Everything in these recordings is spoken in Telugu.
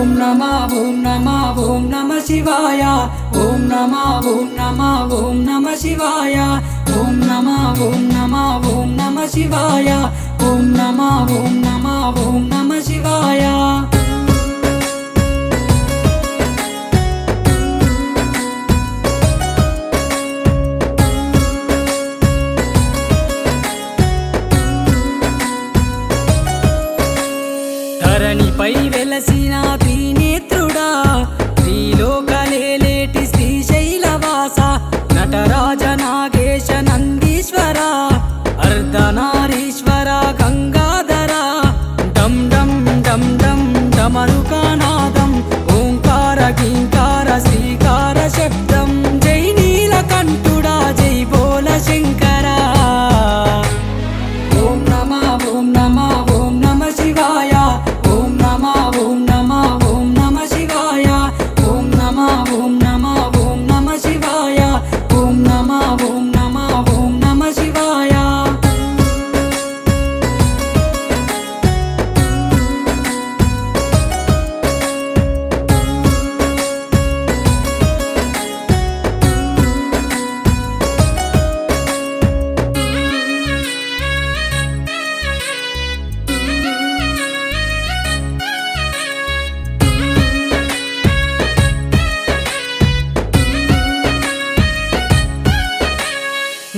ఓం నమః ఓం నమః శివాయ ఓం నమః ఓం నమః శివాయ ఓం నమః ఓం నమః శివాయ ఓం నమః ఓం నమః శివాయ ధరణిపై వెలసిన త్రినేత్రుడా త్రిలోకలేటి శ్రీశైలవాస నటరాజ నాగేశ నందీశ్వర అర్ధనారీశ్వర గంగాధర డం డం డం డం డమరుకనాదం ఓంకార గింకార శ్రీకార శబ్దం జై నీలకంఠుడా జై బోల శంకర ఓం నమః ఓం నమః శివాయ ఓం నమః ఓం నమః శివాయ ఓం నమః ఓం నమః శివాయ ఓం నమః ఓం నమః శివాయ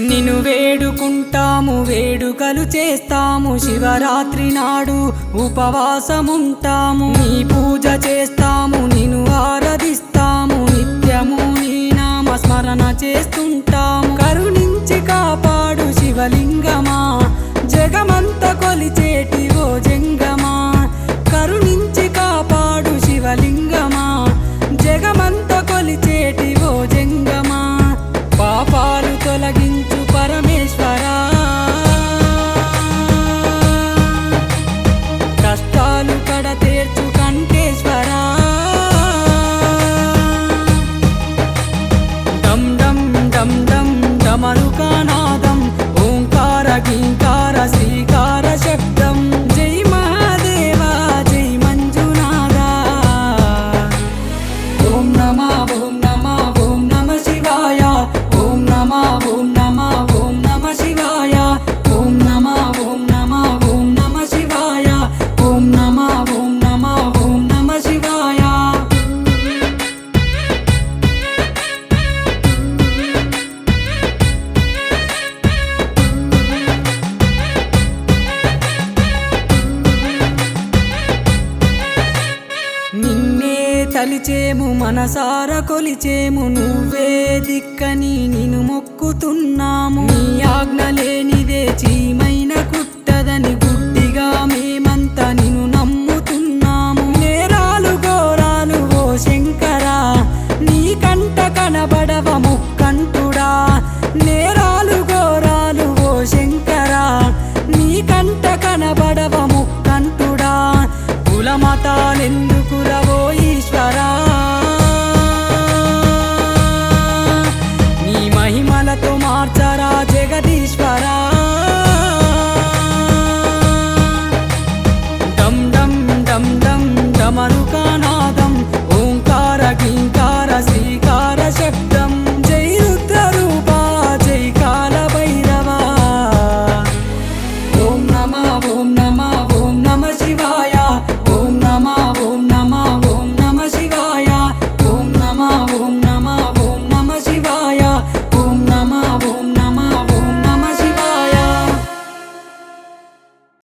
నిన్ను వేడుకుంటాము వేడుకలు చేస్తాము శివరాత్రి నాడు ఉపవాసముంటాము నీ పూజ చేస్తాము నిన్ను ఆరాధిస్తాము నిత్యము నీ నామ స్మరణ చేస్తుంటాము కరుణించి కాపాడు శివలింగమా జగమంత కొలిచేటి ఓ జంగమా కరుణించి కాపాడు శివలింగమా జగమంత కొలిచేటి ఓ జంగమా పాపాలు తొలగించు పరమేశ్వరా కష్టాలు కడతీర్చు కంఠేశ్వరా డం డం డం డం డమరుకనాదం ఓంకార గింకార శ్రీకార శబ్దం జై మహాదేవ జై మంజునాథ ఓం నమః ఓం నమః శివాయ ఓం నమః ఓం నమః శివాయ ఓం నమః ఓం నమః శివాయ ఓం నమః ఓం నమః శివాయ నిన్నే తలిచేము మనసార కొలిచేము నువ్వే దిక్కని నిన్ను మొక్కుతున్నాము నీ ఆజ్ఞ లేనిదే